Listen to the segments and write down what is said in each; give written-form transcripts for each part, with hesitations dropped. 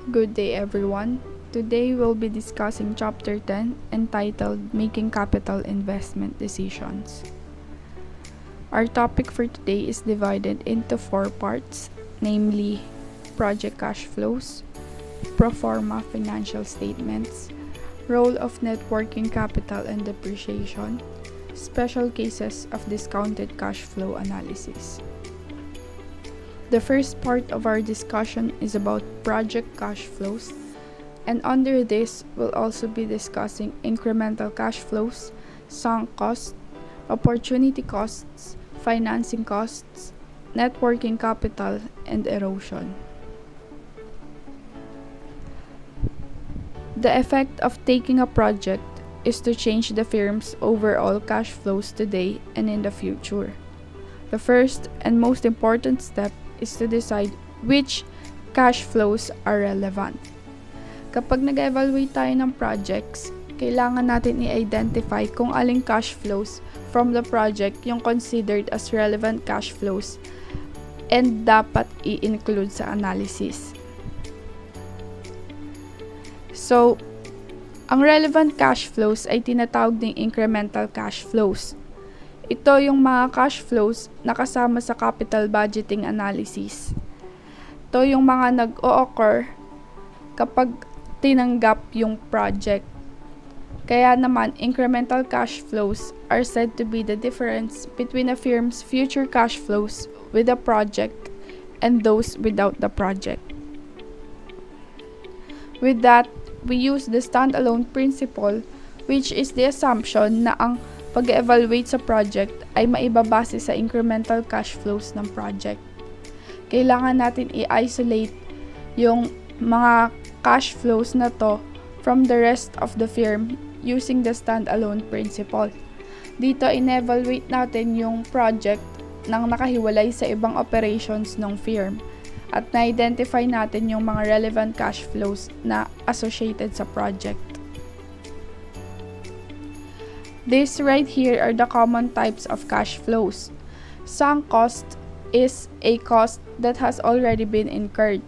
Good day, everyone. Today we'll be discussing Chapter 10 entitled Making Capital Investment Decisions. Our topic for today is divided into 4 parts, namely project cash flows, pro forma financial statements, role of net working capital and depreciation, special cases of discounted cash flow analysis. The first part of our discussion is about project cash flows, and under this, we'll also be discussing incremental cash flows, sunk costs, opportunity costs, financing costs, net working capital, and erosion. The effect of taking a project is to change the firm's overall cash flows today and in the future. The first and most important step is to decide which cash flows are relevant. Kapag nag-evaluate tayo ng projects, kailangan natin i-identify kung aling cash flows from the project yung considered as relevant cash flows and dapat i-include sa analysis. So, ang relevant cash flows ay tinatawag ding incremental cash flows. Ito yung mga cash flows na kasama sa capital budgeting analysis. Ito yung mga nag-o-occur kapag tinanggap yung project. Kaya naman, incremental cash flows are said to be the difference between a firm's future cash flows with a project and those without the project. With that, we use the standalone principle, which is the assumption na ang pag-evaluate sa project ay maibabase sa incremental cash flows ng project. Kailangan natin i-isolate yung mga cash flows na to from the rest of the firm using the standalone principle. Dito, in-evaluate natin yung project nang nakahiwalay sa ibang operations ng firm at na-identify natin yung mga relevant cash flows na associated sa project. These right here are the common types of cash flows. Sunk cost is a cost that has already been incurred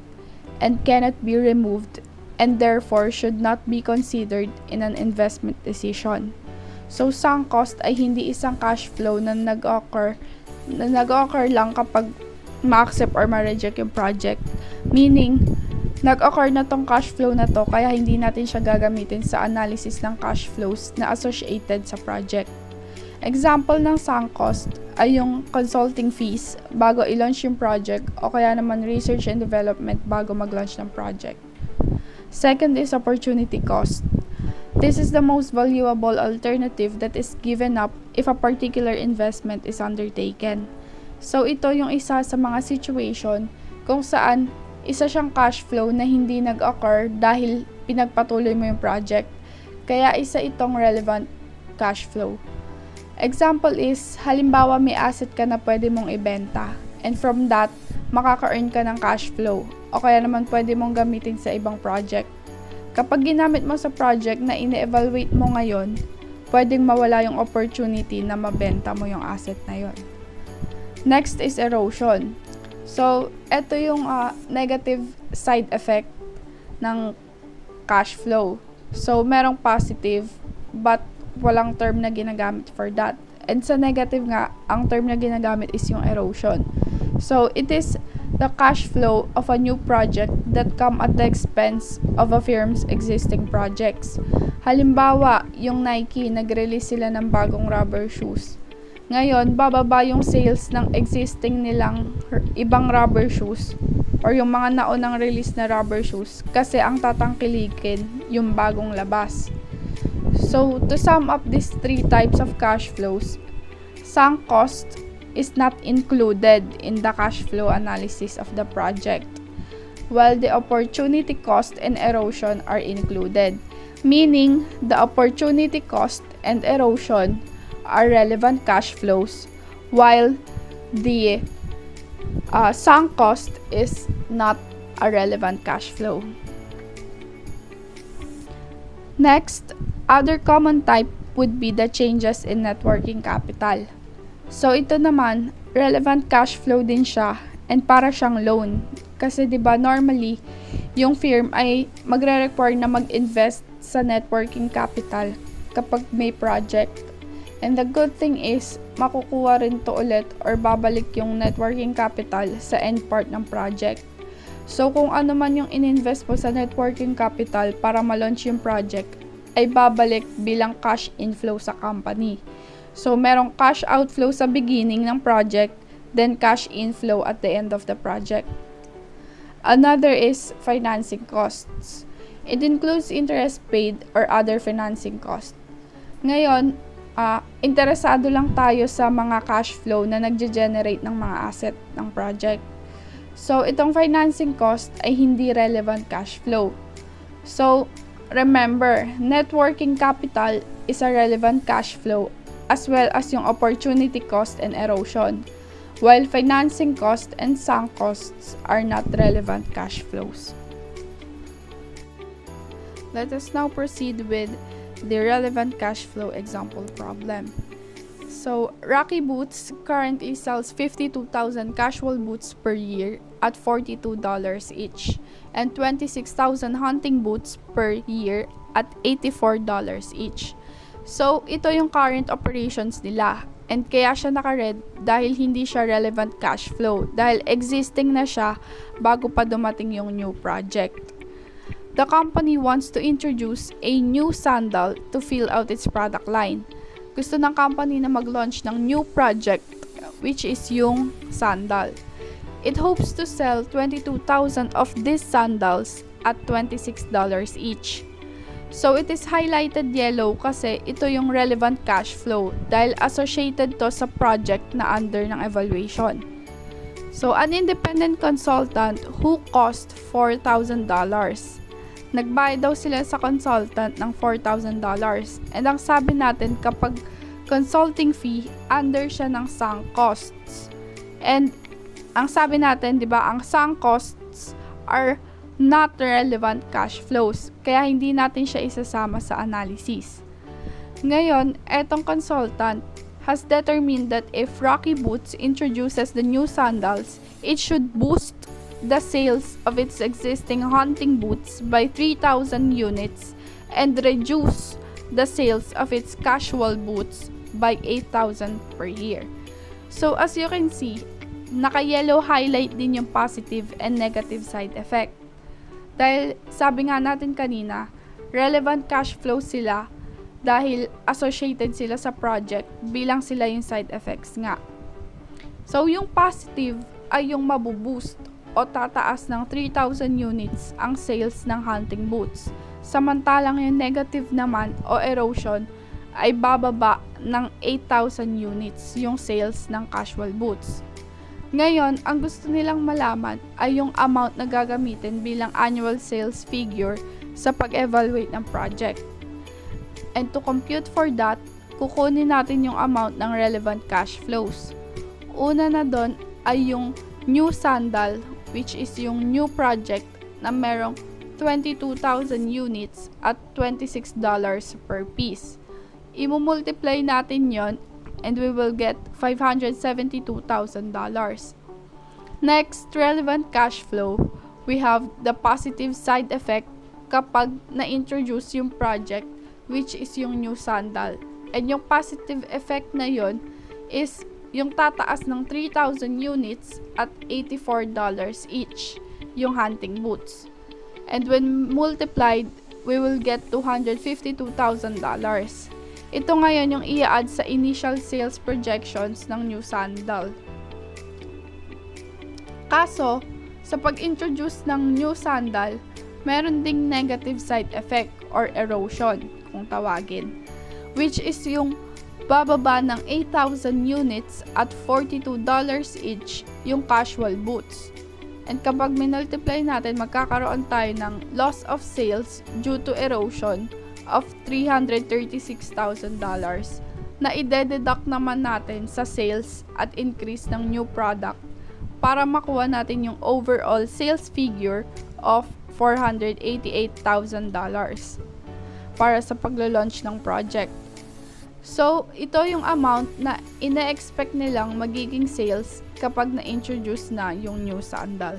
and cannot be removed and therefore should not be considered in an investment decision. So, sunk cost ay hindi isang cash flow na nag-occur lang kapag ma-accept or ma-reject yung project. Meaning, nag-occur na tong cash flow na to kaya hindi natin siya gagamitin sa analysis ng cash flows na associated sa project. Example ng sunk cost ay yung consulting fees bago i-launch yung project o kaya naman research and development bago mag-launch ng project. Second is opportunity cost. This is the most valuable alternative that is given up if a particular investment is undertaken. So ito yung isa sa mga situation kung saan isa siyang cash flow na hindi nag-occur dahil pinagpatuloy mo yung project. Kaya isa itong relevant cash flow. Example is, halimbawa may asset ka na pwede mong ibenta. And from that, makaka-earn ka ng cash flow. O kaya naman pwede mong gamitin sa ibang project. Kapag ginamit mo sa project na ine-evaluate mo ngayon, pwedeng mawala yung opportunity na mabenta mo yung asset na yon. Next is erosion. So, ito yung negative side effect ng cash flow. So, merong positive but walang term na ginagamit for that. And sa negative nga, ang term na ginagamit is yung erosion. So, it is the cash flow of a new project that come at the expense of a firm's existing projects. Halimbawa, yung Nike, nag-release sila ng bagong rubber shoes. Ngayon, bababa yung sales ng existing nilang ibang rubber shoes or yung mga naunang release na rubber shoes kasi ang tatangkilikin yung bagong labas. So, to sum up these 3 types of cash flows, sunk cost is not included in the cash flow analysis of the project, while the opportunity cost and erosion are included, meaning the opportunity cost and erosion are relevant cash flows, while the sunk cost is not a relevant cash flow. Next, other common type would be the changes in net working capital. So ito naman, relevant cash flow din siya and para siyang loan. Kasi 'di ba normally yung firm ay magre-require na mag-invest sa networking capital kapag may project. And the good thing is, makukuha rin to ulit or babalik yung networking capital sa end part ng project. So, kung ano man yung ininvest mo sa networking capital para ma-launch yung project, ay babalik bilang cash inflow sa company. So, merong cash outflow sa beginning ng project, then cash inflow at the end of the project. Another is financing costs. It includes interest paid or other financing costs. Ngayon, interesado lang tayo sa mga cash flow na nagge-generate ng mga asset ng project. So, itong financing cost ay hindi relevant cash flow. So, remember, net working capital is a relevant cash flow as well as yung opportunity cost and erosion, while financing cost and sunk costs are not relevant cash flows. Let us now proceed with the relevant cash flow example problem. So, Rocky Boots currently sells 52,000 casual boots per year at $42 each, and 26,000 hunting boots per year at $84 each. So, ito yung current operations nila. And kaya siya naka-red dahil hindi siya relevant cash flow, dahil existing na siya bago pa dumating yung new project. The company wants to introduce a new sandal to fill out its product line. Gusto ng company na mag-launch ng new project, which is yung sandal. It hopes to sell 22,000 of these sandals at $26 each. So, it is highlighted yellow kasi ito yung relevant cash flow dahil associated to sa project na under ng evaluation. So, an independent consultant who cost $4,000. Nagbayad daw sila sa consultant ng $4,000. And ang sabi natin, kapag consulting fee, under siya ng sunk costs. And ang sabi natin, di ba, ang sunk costs are not relevant cash flows, kaya hindi natin siya isasama sa analysis. Ngayon, etong consultant has determined that if Rocky Boots introduces the new sandals, it should boost the sales of its existing hunting boots by 3,000 units and reduce the sales of its casual boots by 8,000 per year. So, as you can see, naka-yellow highlight din yung positive and negative side effect. Dahil sabi nga natin kanina, relevant cash flow sila dahil associated sila sa project bilang sila yung side effects nga. So, yung positive ay yung mabuboost o tataas ng 3,000 units ang sales ng hunting boots. Samantalang yung negative naman o erosion ay bababa ng 8,000 units yung sales ng casual boots. Ngayon, ang gusto nilang malaman ay yung amount na gagamitin bilang annual sales figure sa pag-evaluate ng project. And to compute for that, kukunin natin yung amount ng relevant cash flows. Una na doon ay yung new sandal, which is yung new project na merong 22,000 units at $26 per piece. Imumultiply natin yon and we will get $572,000. Next, relevant cash flow, we have the positive side effect kapag na-introduce yung project, which is yung new sandal. And yung positive effect na yon is yung tataas ng 3,000 units at $84 each, yung hunting boots. And when multiplied, we will get $252,000. Ito ngayon yung i-add sa initial sales projections ng new sandal. Kaso, sa pag-introduce ng new sandal, meron ding negative side effect or erosion, kung tawagin, which is yung bababa ng 8,000 units at $42 each yung casual boots. And kapag minultiply natin, magkakaroon tayo ng loss of sales due to erosion of $336,000 na ide-deduct naman natin sa sales at increase ng new product para makuha natin yung overall sales figure of $488,000 para sa paglo-launch ng project. So, ito yung amount na ina-expect nilang magiging sales kapag na-introduce na yung new sandal.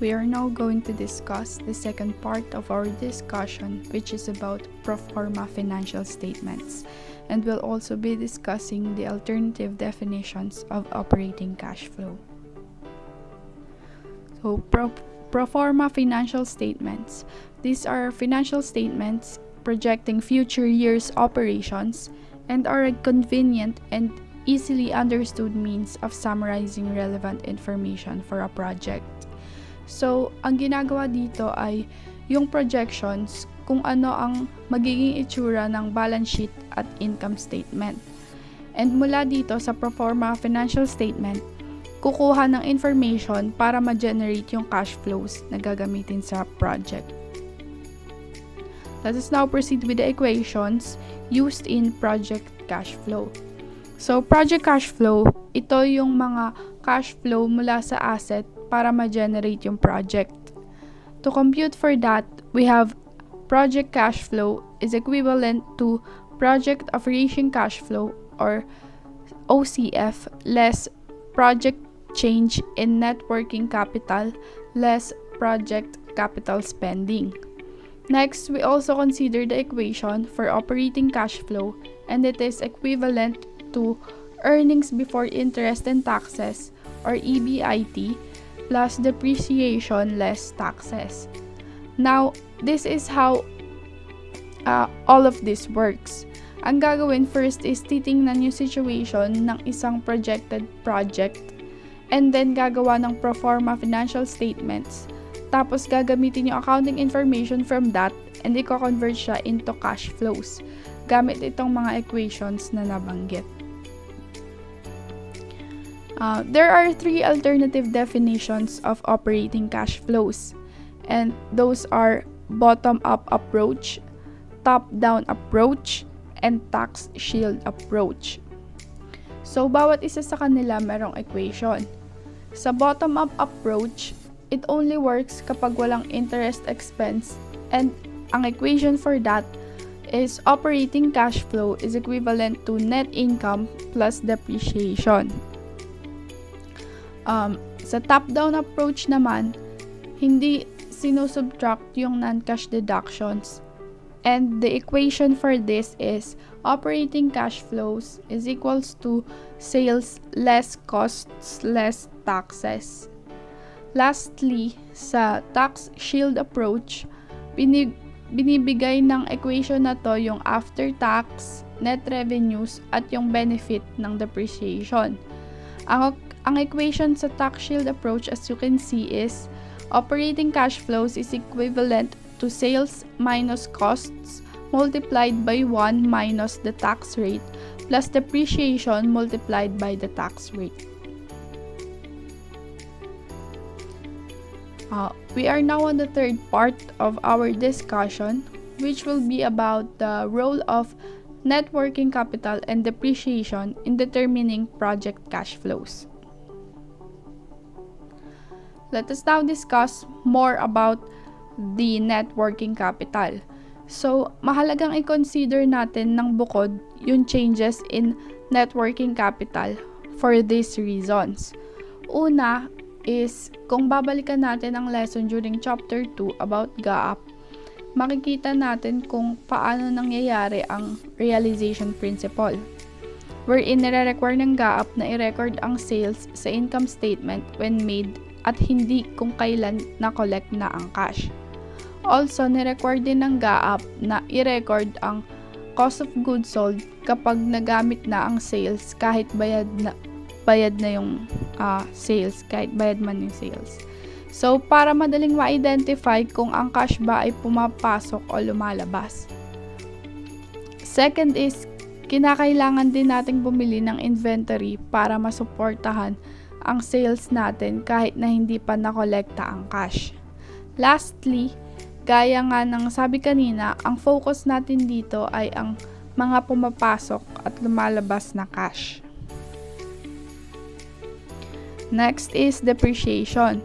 We are now going to discuss the second part of our discussion, which is about pro forma financial statements, and we'll also be discussing the alternative definitions of operating cash flow. So, pro forma financial statements. These are financial statements projecting future years' operations and are a convenient and easily understood means of summarizing relevant information for a project. So, ang ginagawa dito ay yung projections kung ano ang magiging itsura ng balance sheet at income statement. And mula dito sa pro forma financial statement, kukuha ng information para ma-generate yung cash flows na gagamitin sa project. Let us now proceed with the equations used in project cash flow. So, project cash flow, ito yung mga cash flow mula sa asset para ma-generate yung project. To compute for that, we have project cash flow is equivalent to project operating cash flow or OCF less project change in net working capital less project capital spending. Next, we also consider the equation for operating cash flow, and it is equivalent to earnings before interest and taxes or EBIT plus depreciation less taxes. Now, this is how all of this works. Ang gagawin first is titingnan yung situation ng isang projected project and then gagawa ng pro forma financial statements. Tapos gagamitin yung accounting information from that and i-convert siya into cash flows gamit itong mga equations na nabanggit. There are three alternative definitions of operating cash flows, and those are bottom-up approach, top-down approach, and tax shield approach. So, bawat isa sa kanila merong equation. Sa bottom-up approach, it only works kapag walang interest expense, and ang equation for that is operating cash flow is equivalent to net income plus depreciation. Sa top-down approach naman, hindi sinusubtract yung non-cash deductions. And the equation for this is operating cash flows is equals to sales less costs less taxes. Lastly, sa tax shield approach, binibigay ng equation na to yung after-tax, net revenues, at yung benefit ng depreciation. Ang equation sa tax shield approach, as you can see, is operating cash flows is equivalent to sales minus costs multiplied by 1 minus the tax rate plus depreciation multiplied by the tax rate. We are now on the third part of our discussion, which will be about the role of net working capital and depreciation in determining project cash flows. Let us now discuss more about the net working capital. So, mahalagang i-consider natin ng bukod yung changes in net working capital for these reasons. Una is, kung babalikan natin ang lesson during chapter 2 about GAAP, makikita natin kung paano nangyayari ang realization principle, wherein nire-require ng GAAP na i-record ang sales sa income statement when made at hindi kung kailan na-collect na ang cash. Also, ni-record din ng GAAP na i-record ang cost of goods sold kapag nagamit na ang sales kahit bayad na yung sales, kahit bayad man yung sales. So, para madaling ma-identify kung ang cash ba ay pumapasok o lumalabas. Second is, kinakailangan din nating bumili ng inventory para masuportahan ang sales natin kahit na hindi pa nakolekta ang cash. Lastly, gaya nga ng sabi kanina, ang focus natin dito ay ang mga pumapasok at lumalabas na cash. Next is depreciation.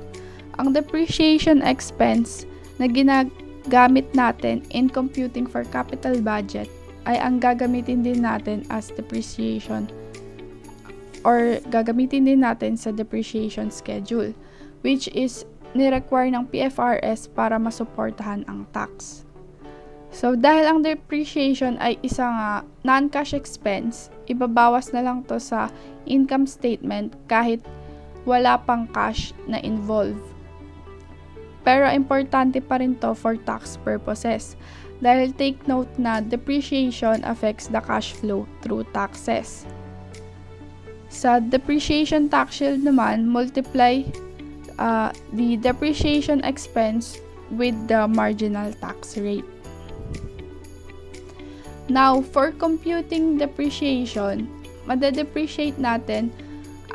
Ang depreciation expense na ginagamit natin in computing for capital budget ay ang gagamitin din natin as depreciation or gagamitin din natin sa depreciation schedule, which is ni-require ng PFRS para masuportahan ang tax. So, dahil ang depreciation ay isang non-cash expense, ibabawas na lang to sa income statement kahit wala pang cash na involved. Pero importante pa rin to for tax purposes dahil take note na depreciation affects the cash flow through taxes. Sa depreciation tax shield naman, multiply the depreciation expense with the marginal tax rate. Now, for computing depreciation, made-depreciate natin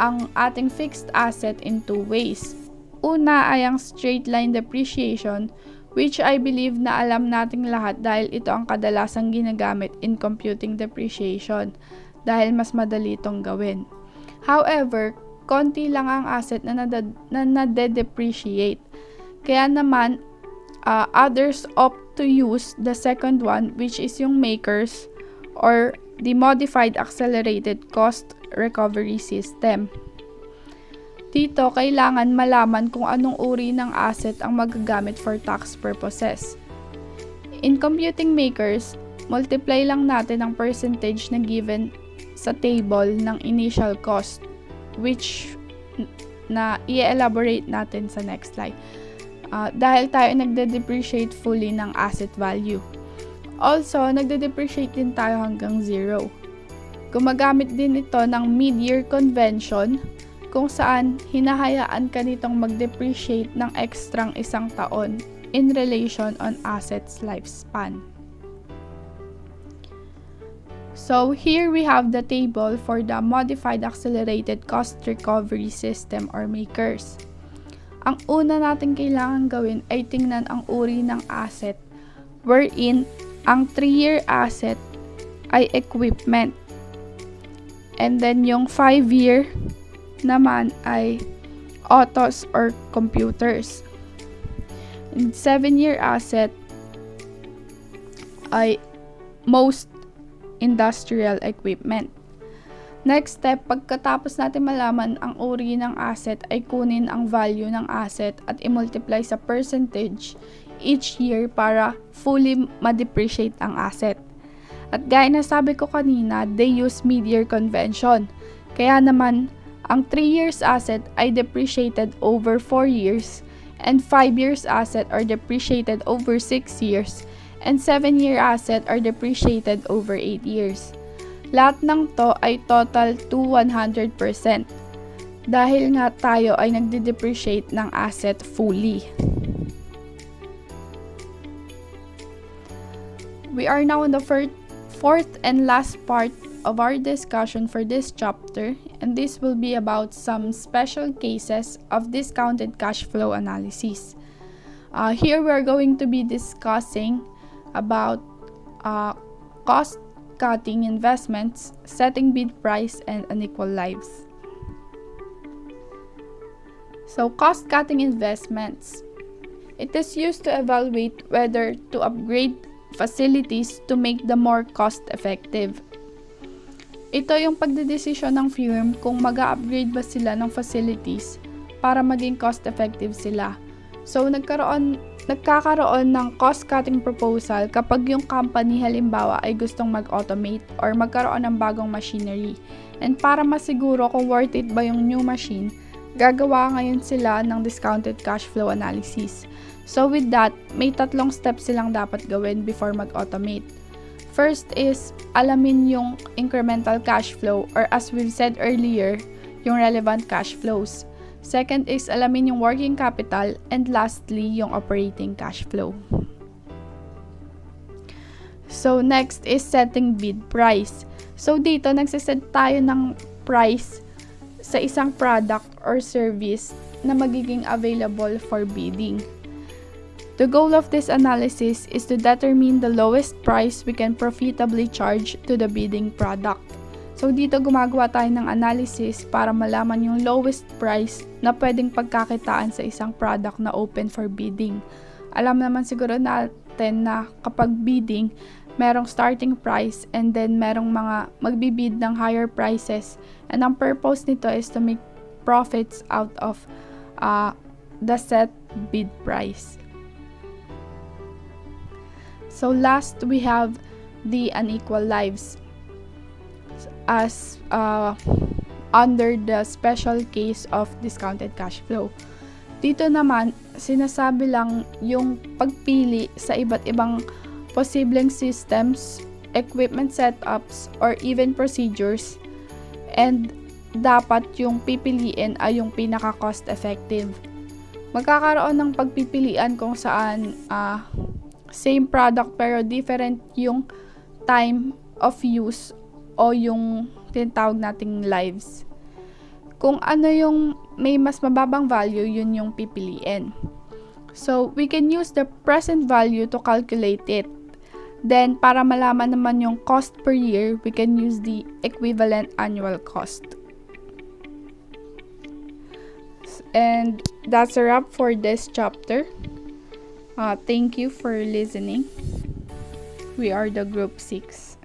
ang ating fixed asset in two ways. Una ay ang straight line depreciation, which I believe na alam nating lahat dahil ito ang kadalasang ginagamit in computing depreciation dahil mas madali itong gawin. However, konti lang ang asset na nade-depreciate. Kaya naman, others opt to use the second one, which is yung makers or the modified accelerated cost recovery system. Dito, kailangan malaman kung anong uri ng asset ang magagamit for tax purposes. In computing makers, multiply lang natin ang percentage na given sa table ng initial cost, which na i-elaborate natin sa next slide. Dahil tayo nagde-depreciate fully ng asset value. Also, nagde-depreciate din tayo hanggang 0. Gumagamit din ito ng mid-year convention kung saan hinahayaan ka nitong mag-depreciate ng ekstrang 1 taon in relation on assets lifespan. So, here we have the table for the modified accelerated cost recovery system or makers. Ang una natin kailangan gawin ay tingnan ang uri ng asset wherein ang 3-year asset ay equipment. And then yung 5-year naman ay autos or computers. And 7-year asset ay most industrial equipment. Next step, pagkatapos natin malaman ang uri ng asset ay kunin ang value ng asset at i-multiply sa percentage each year para fully ma-depreciate ang asset. At gaya na sabi ko kanina, they use mid-year convention. Kaya naman, ang 3 years asset ay depreciated over 4 years and 5 years asset are depreciated over 6 years and 7-year asset are depreciated over 8 years. Lahat ng to ay total to 100% dahil nga tayo ay nagde-depreciate ng asset fully. We are now on the fourth and last part of our discussion for this chapter, and this will be about some special cases of discounted cash flow analysis. Here we are going to be discussing about cost-cutting investments, setting bid price, and unequal lives. So, cost-cutting investments. It is used to evaluate whether to upgrade facilities to make them more cost-effective. Ito yung pagdedesisyon ng firm kung mag-upgrade ba sila ng facilities para maging cost-effective sila. So, nagkakaroon ng cost-cutting proposal kapag yung company halimbawa ay gustong mag-automate or magkaroon ng bagong machinery. And para masiguro kung worth it ba yung new machine, gagawa ngayon sila ng discounted cash flow analysis. So with that, may 3 steps silang dapat gawin before mag-automate. First is, alamin yung incremental cash flow or as we've said earlier, yung relevant cash flows. Second is, alamin yung working capital. And lastly, yung operating cash flow. So next is setting bid price. So dito, nagsiset tayo ng price sa isang product or service na magiging available for bidding. The goal of this analysis is to determine the lowest price we can profitably charge to the bidding product. So dito gumagawa tayo ng analysis para malaman yung lowest price na pwedeng pagkakitaan sa isang product na open for bidding. Alam naman siguro natin na kapag bidding, merong starting price and then merong mga magbibid ng higher prices. And ang purpose nito is to make profits out of the set bid price. So last, we have the unequal lives as under the special case of discounted cash flow. Dito naman, sinasabi lang yung pagpili sa iba't ibang posibleng systems, equipment setups, or even procedures, and dapat yung pipiliin ay yung pinaka-cost effective. Magkakaroon ng pagpipilian kung saan same product pero different yung time of use o yung tinatawag nating lives. Kung ano yung may mas mababang value, yun yung pipiliin. So, we can use the present value to calculate it. Then, para malaman naman yung cost per year, we can use the equivalent annual cost. And that's a wrap for this chapter. Thank you for listening. We are the Group 6.